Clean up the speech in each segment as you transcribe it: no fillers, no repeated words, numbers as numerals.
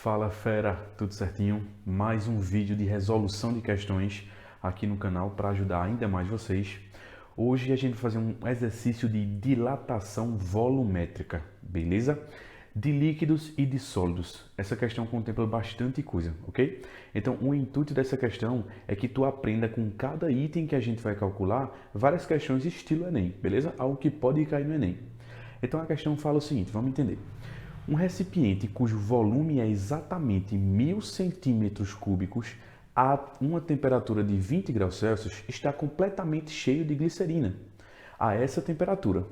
Fala fera, tudo certinho? Mais um vídeo de resolução de questões aqui no canal para ajudar ainda mais vocês. Hoje a gente vai fazer um exercício de dilatação volumétrica, beleza? De líquidos e de sólidos. Essa questão contempla bastante coisa, ok? Então o intuito dessa questão é que tu aprenda com cada item que a gente vai calcular várias questões estilo Enem, beleza? Algo que pode cair no Enem. Então a questão fala o seguinte, vamos entender. Um recipiente cujo volume é exatamente 1000 centímetros cúbicos a uma temperatura de 20 graus Celsius está completamente cheio de glicerina a essa temperatura.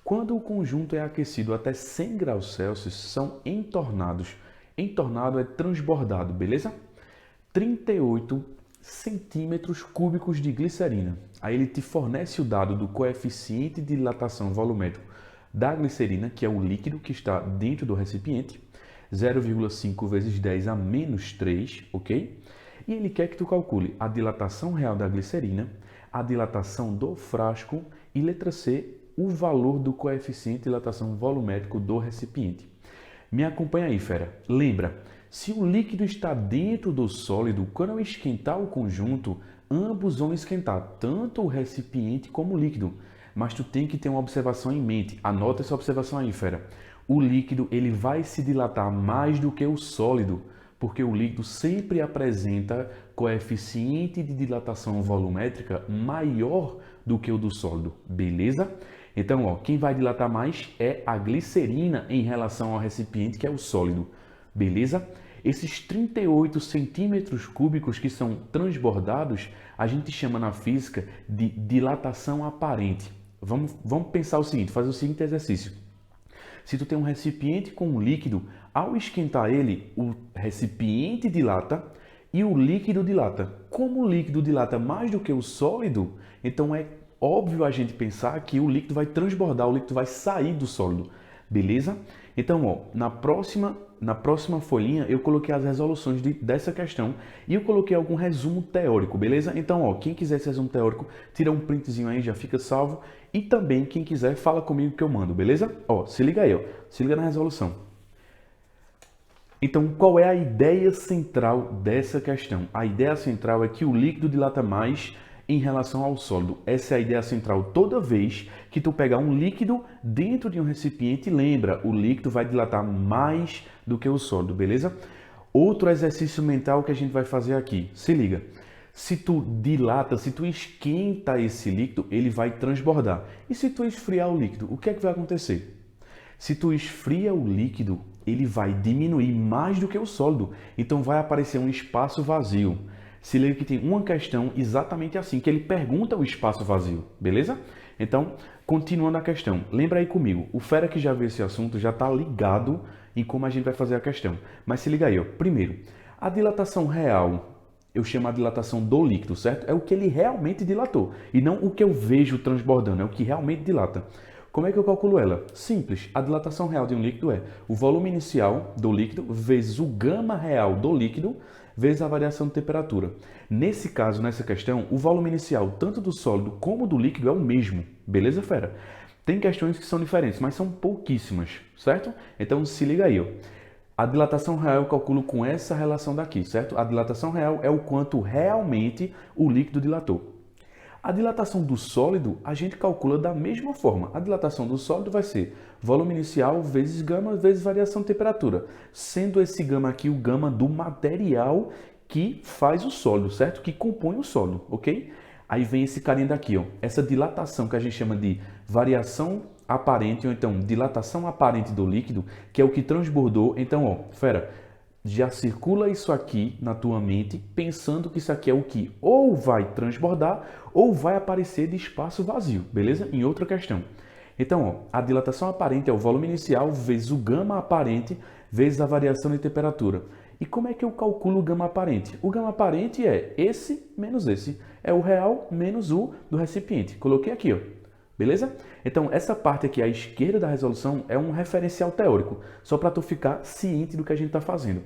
Quando o conjunto é aquecido até 100 graus Celsius, são entornados. Entornado é transbordado, beleza? 38 centímetros cúbicos de glicerina. Aí ele te fornece o dado do coeficiente de dilatação volumétrico da glicerina, que é o líquido que está dentro do recipiente, 0,5 vezes 10 a menos 3, ok? E ele quer que tu calcule a dilatação real da glicerina, a dilatação do frasco e, letra C, o valor do coeficiente de dilatação volumétrico do recipiente. Me acompanha aí, fera. Lembra, se o líquido está dentro do sólido, quando eu esquentar o conjunto, ambos vão esquentar, tanto o recipiente como o líquido. Mas tu tem que ter uma observação em mente. Anota essa observação aí, fera. O líquido ele vai se dilatar mais do que o sólido, porque o líquido sempre apresenta coeficiente de dilatação volumétrica maior do que o do sólido, beleza? Então, ó, quem vai dilatar mais é a glicerina em relação ao recipiente, que é o sólido, beleza? Esses 38 centímetros cúbicos que são transbordados, a gente chama na física de dilatação aparente. Vamos pensar o seguinte, fazer o seguinte exercício. Se tu tem um recipiente com um líquido, ao esquentar ele, o recipiente dilata e o líquido dilata. Como o líquido dilata mais do que o sólido, então é óbvio a gente pensar que o líquido vai transbordar, o líquido vai sair do sólido, beleza? Então, ó, na próxima folhinha eu coloquei as resoluções dessa questão e eu coloquei algum resumo teórico, beleza? Então, ó, quem quiser esse resumo teórico, tira um printzinho aí, já fica salvo. E também, quem quiser, fala comigo que eu mando, beleza? Ó, se liga aí, ó, se liga na resolução. Então, qual é a ideia central dessa questão? A ideia central é que o líquido dilata mais em relação ao sólido. Essa é a ideia central. Toda vez que tu pegar um líquido dentro de um recipiente, lembra, o líquido vai dilatar mais do que o sólido, beleza? Outro exercício mental que a gente vai fazer aqui. Se liga. Se tu dilata, se tu esquenta esse líquido, ele vai transbordar. E se tu esfriar o líquido, o que é que vai acontecer? Se tu esfria o líquido, ele vai diminuir mais do que o sólido. Então vai aparecer um espaço vazio. Se liga que tem uma questão exatamente assim, que ele pergunta o espaço vazio, beleza? Então, continuando a questão, lembra aí comigo, o fera que já viu esse assunto já está ligado em como a gente vai fazer a questão. Mas se liga aí, ó. Primeiro, a dilatação real, eu chamo a dilatação do líquido, certo? É o que ele realmente dilatou, e não o que eu vejo transbordando, é o que realmente dilata. Como é que eu calculo ela? Simples, a dilatação real de um líquido é o volume inicial do líquido vezes o gama real do líquido vezes a variação de temperatura. Nesse caso, nessa questão, o volume inicial tanto do sólido como do líquido é o mesmo, beleza, fera? Tem questões que são diferentes, mas são pouquíssimas, certo? Então se liga aí, ó. A dilatação real eu calculo com essa relação daqui, certo? A dilatação real é o quanto realmente o líquido dilatou. A dilatação do sólido a gente calcula da mesma forma. A dilatação do sólido vai ser volume inicial vezes gama vezes variação de temperatura. Sendo esse gama aqui o gama do material que faz o sólido, certo? Que compõe o sólido, ok? Aí vem esse carinha daqui, ó. Essa dilatação que a gente chama de variação aparente, ou então dilatação aparente do líquido, que é o que transbordou. Então, ó, fera, já circula isso aqui na tua mente, pensando que isso aqui é o que ou vai transbordar ou vai aparecer de espaço vazio, beleza? Em outra questão. Então, ó, a dilatação aparente é o volume inicial vezes o gama aparente vezes a variação de temperatura. E como é que eu calculo o gama aparente? O gama aparente é esse menos esse. É o real menos o do recipiente. Coloquei aqui, ó. Beleza? Então, essa parte aqui à esquerda da resolução é um referencial teórico, só para tu ficar ciente do que a gente está fazendo.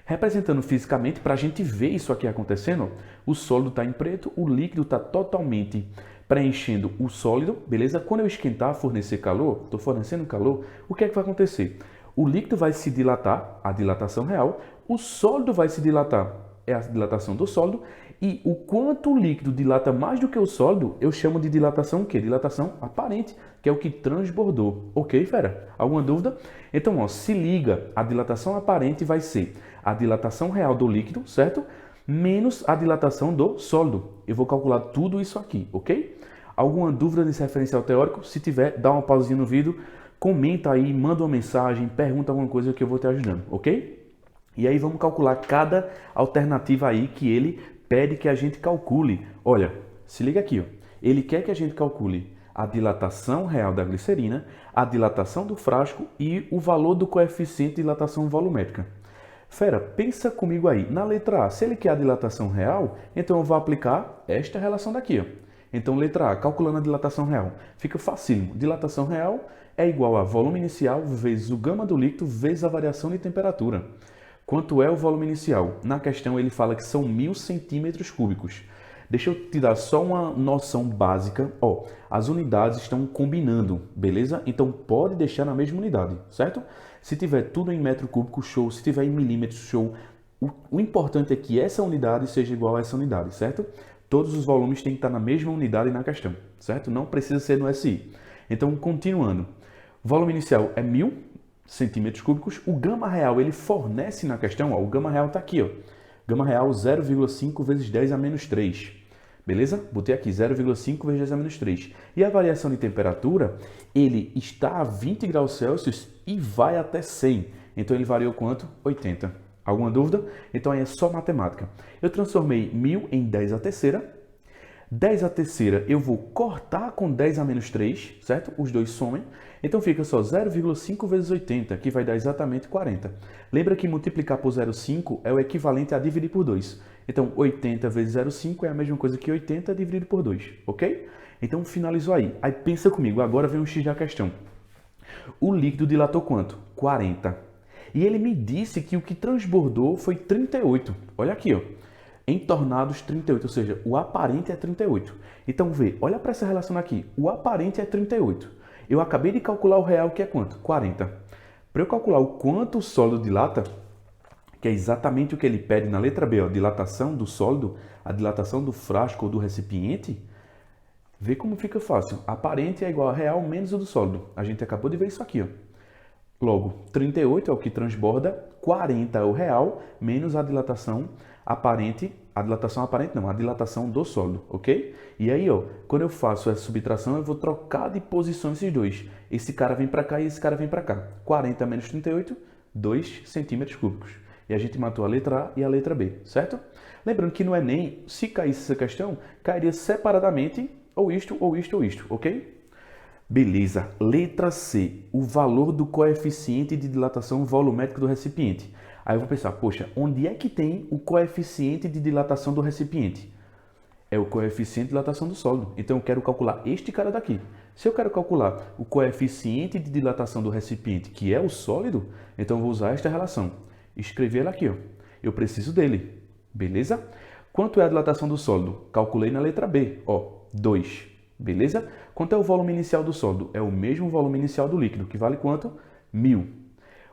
Representando fisicamente, para a gente ver isso aqui acontecendo, o sólido está em preto, o líquido está totalmente preenchendo o sólido, beleza? Quando eu esquentar, fornecer calor, estou fornecendo calor, o que é que vai acontecer? O líquido vai se dilatar, a dilatação real, o sólido vai se dilatar. É a dilatação do sólido. E o quanto o líquido dilata mais do que o sólido, eu chamo de dilatação o quê? Dilatação aparente, que é o que transbordou. Ok, fera? Alguma dúvida? Então, ó, se liga, a dilatação aparente vai ser a dilatação real do líquido, certo? Menos a dilatação do sólido. Eu vou calcular tudo isso aqui, ok? Alguma dúvida nesse referencial teórico? Se tiver, dá uma pausinha no vídeo, comenta aí, manda uma mensagem, pergunta alguma coisa que eu vou te ajudando, ok? E aí vamos calcular cada alternativa aí que ele pede que a gente calcule. Olha, se liga aqui, ó. Ele quer que a gente calcule a dilatação real da glicerina, a dilatação do frasco e o valor do coeficiente de dilatação volumétrica. Fera, pensa comigo aí. Na letra A, se ele quer a dilatação real, então eu vou aplicar esta relação daqui, ó. Então, letra A, calculando a dilatação real. Fica facílimo. Dilatação real é igual a volume inicial vezes o gama do líquido vezes a variação de temperatura. Quanto é o volume inicial? Na questão ele fala que são 1000 centímetros cúbicos. Deixa eu te dar só uma noção básica. Ó, as unidades estão combinando, beleza? Então pode deixar na mesma unidade, certo? Se tiver tudo em metro cúbico, show. Se tiver em milímetros, show. O importante é que essa unidade seja igual a essa unidade, certo? Todos os volumes têm que estar na mesma unidade na questão, certo? Não precisa ser no SI. Então, continuando. Volume inicial é 1000 centímetros cúbicos. O gama real, ele fornece na questão, ó, o gama real está aqui, ó. Gama real 0,5 vezes 10 a menos 3. Beleza? Botei aqui 0,5 vezes 10 a menos 3. E a variação de temperatura, ele está a 20 graus Celsius e vai até 100. Então, ele variou quanto? 80. Alguma dúvida? Então aí é só matemática. Eu transformei 1000 em 10 à terceira. 10 à terceira eu vou cortar com 10 a menos 3, certo? Os dois somem. Então fica só 0,5 vezes 80, que vai dar exatamente 40. Lembra que multiplicar por 0,5 é o equivalente a dividir por 2. Então 80 vezes 0,5 é a mesma coisa que 80 dividido por 2, ok? Então finalizou aí. Aí pensa comigo, agora vem o X da questão. O líquido dilatou quanto? 40. E ele me disse que o que transbordou foi 38. Olha aqui, ó. Em tornados 38, ou seja, o aparente é 38. Então, vê, olha para essa relação aqui. O aparente é 38. Eu acabei de calcular o real, que é quanto? 40. Para eu calcular o quanto o sólido dilata, que é exatamente o que ele pede na letra B, ó, dilatação do sólido, a dilatação do frasco ou do recipiente, vê como fica fácil. Aparente é igual a real menos o do sólido. A gente acabou de ver isso aqui, ó. Logo, 38 é o que transborda, 40 é o real, menos a dilatação aparente, a dilatação do sólido, ok? E aí, ó, quando eu faço essa subtração, eu vou trocar de posição esses dois. Esse cara vem para cá e esse cara vem para cá. 40 menos 38, 2 centímetros cúbicos. E a gente matou a letra A e a letra B, certo? Lembrando que no Enem, se caísse essa questão, cairia separadamente ou isto, ou isto, ou isto, ok? Beleza. Letra C, o valor do coeficiente de dilatação volumétrica do recipiente. Aí eu vou pensar, poxa, onde é que tem o coeficiente de dilatação do recipiente? É o coeficiente de dilatação do sólido. Então eu quero calcular este cara daqui. Se eu quero calcular o coeficiente de dilatação do recipiente, que é o sólido, então eu vou usar esta relação. Escrever ela aqui, ó. Eu preciso dele. Beleza? Quanto é a dilatação do sólido? Calculei na letra B, ó, 2. Beleza? Quanto é o volume inicial do sólido? É o mesmo volume inicial do líquido, que vale quanto? 1000.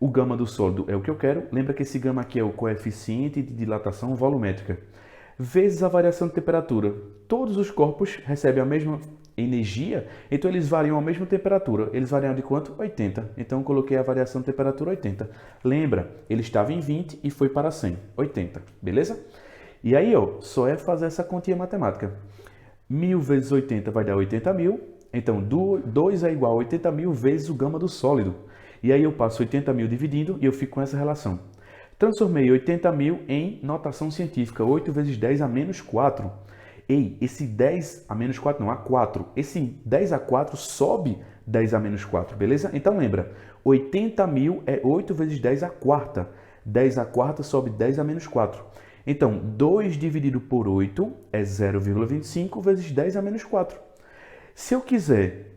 O gama do sólido é o que eu quero. Lembra que esse gama aqui é o coeficiente de dilatação volumétrica. Vezes a variação de temperatura. Todos os corpos recebem a mesma energia, então eles variam a mesma temperatura. Eles variam de quanto? 80. Então eu coloquei a variação de temperatura 80. Lembra, ele estava em 20 e foi para 100. 80, beleza? E aí, ó, só é fazer essa continha matemática. 1000 vezes 80 vai dar 80.000. Então, 2 é igual a 80.000 vezes o gama do sólido. E aí eu passo 80.000 dividindo e eu fico com essa relação. Transformei 80.000 em notação científica. 8 vezes 10 a menos 4. Ei, esse 10 a menos 4 não, a 4. Esse 10 a 4 sobe 10 a menos 4, beleza? Então lembra, 80.000 é 8 vezes 10 a quarta. 10 a quarta sobe 10 a menos 4. Então, 2 dividido por 8 é 0,25 vezes 10 a menos 4. Se eu quiser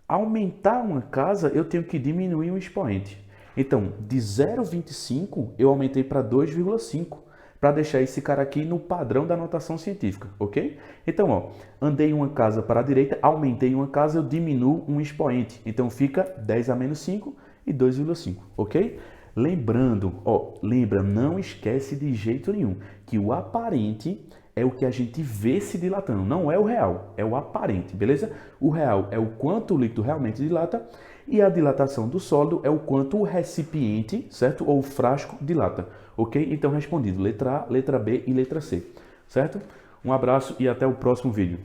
aumentar uma casa, eu tenho que diminuir um expoente. Então, de 0,25 eu aumentei para 2,5, para deixar esse cara aqui no padrão da notação científica, ok? Então, ó, andei uma casa para a direita, aumentei uma casa, eu diminuo um expoente. Então, fica 10 a menos 5 e 2,5, ok? Lembrando, ó, lembra, não esquece de jeito nenhum que o aparente é o que a gente vê se dilatando, não é o real, é o aparente, beleza? O real é o quanto o líquido realmente dilata e a dilatação do sólido é o quanto o recipiente, certo? Ou o frasco dilata, ok? Então respondido, letra A, letra B e letra C, certo? Um abraço e até o próximo vídeo.